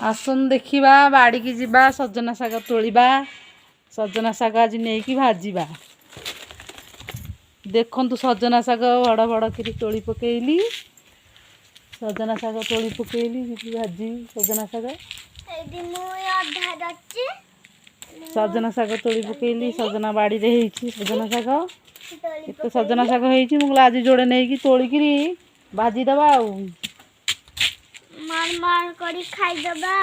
आसन देखा बाड़ी की जीवा सजना शाग तोलिबा सजना शाग आज नहीं भाजवा देखु सजना शाग बड़ बड़ कि तोली पकेली सजना शाग तोली पकेली भाजी सजना शाग सजना शाग तोली पकेली सजना बाड़ी रे सजना शाग केते सजना शाग हो आज जोड़े नहीं तोलिक भाजीदबा मार मार करी खाईदबा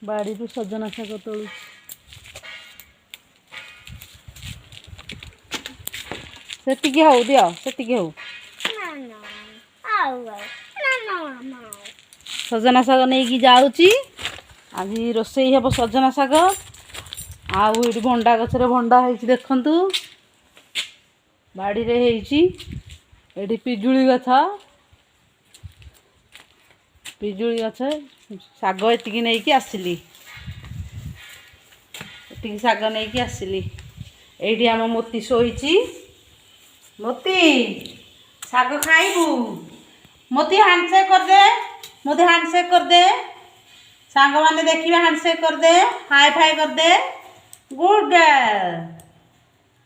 बाड़ी रू सजना शाग तोलू सेतिकी हो दियो सेतिकी हो सजना शाग नहीं जाऊँगी आज रोसई हे सजना शाग आउ ये भंडा गचरे भंडा हो देखु बाड़ी रे ये पिजुली गछ पिजुली गछ शाग एतिकी नहीं कि आसिली एतिकी शाग नहीं कि आसिली एठी आम मोती शोइची मोती शाग खाइबू मोती हैंडशेक कर दे मोती हैंडशेक कर दे सांग माने देखिए हैंडशेक कर दे हाई फाई कर दे गुड गर्ल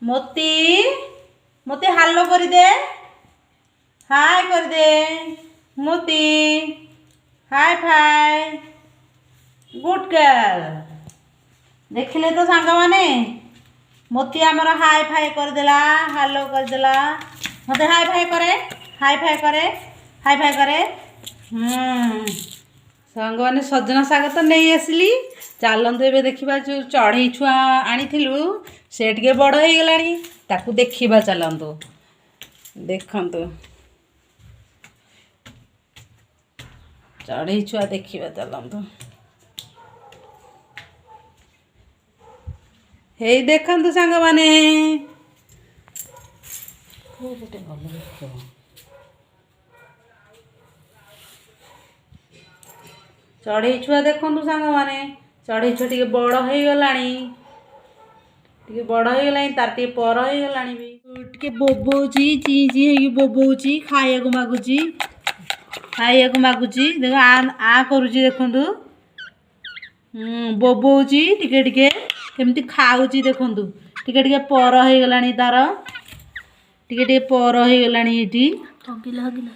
मोती मोती हालो कर दे हाय कर दे मोती हाय फाई गुड गर्ल देखिले तो सांग माने मोती आमर हाई फाई करदेला हालो करदेला मत हाई फाई करे हाई फाई करे हाई फाई करे सांग मैंने सजना शाग तो नहीं आसली चलतु ए देखा जो चढ़ई छुआ आनी से टे बड़ हो गलानी ताकू देखा चलतु देखु चढ़ई छुआ देखा चलतु हे देखु सांग माने चढ़ई छुआ देखु सांग माने चढ़ई छुआ टे बड़ हो गलानी टे बड़ हो गला तार टे पर हो गलानी भी टे बोबौची ची ची है बोबौची खाइया मागुची खाइया मागुची देख आ करुची देखु बोबौची टिके टिके केमती खाऊची देखु टिके टिके पर हो गलानी तार टिके टिके पर हो गलानी एटी हगिला हगिला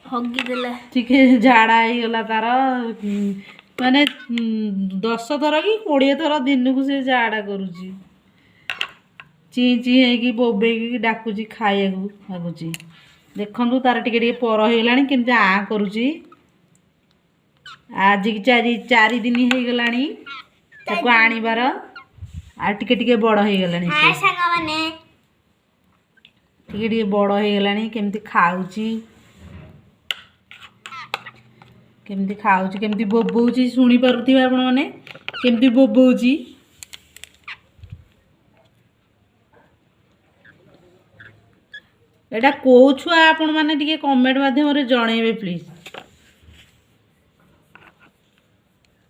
हगिदेला टिके झाड़ा हो गला तार माने 10 थर कि 20 थर दिन को से झाड़ा करुची ची ची है बोबे डाकुची खाइया मागुची देखु तार टिके टिके पर हो गलानी केमती आ करुची आज की 4 दिन हो गलानी ताको आनिबार आ टिके टिके बड़ हो गलानी हाय सांग माने टिके टिके बड़ हो गलानी केमती खाऊची केमती बोबौची शुणी पारुथिबे आपण माने केमती बोबौची एटा को छुआ आपण माने टिके कमेंट माध्यम रे जणेबे प्लीज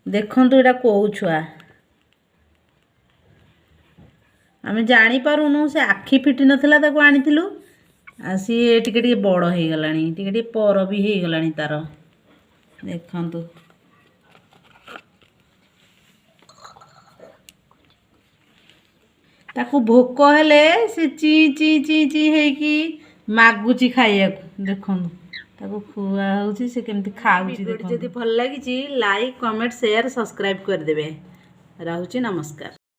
देखंतु एटा को छुआ आमे जानी पारुनु से आखि फिटी नथिला ताको आनिथिलु आ सी टिके टिके बड़ हो गलानी टिके टिके पर भी हो गलानी तार देखंतु ताको भोक हेले से ची ची ची ची है कि मागुची खाइया देखंतु ताको खुआ होउची से केमती खाउची देखंतु जदी भल लागिची लाइक कमेंट शेयर सब्सक्राइब कर देबे रहउची नमस्कार।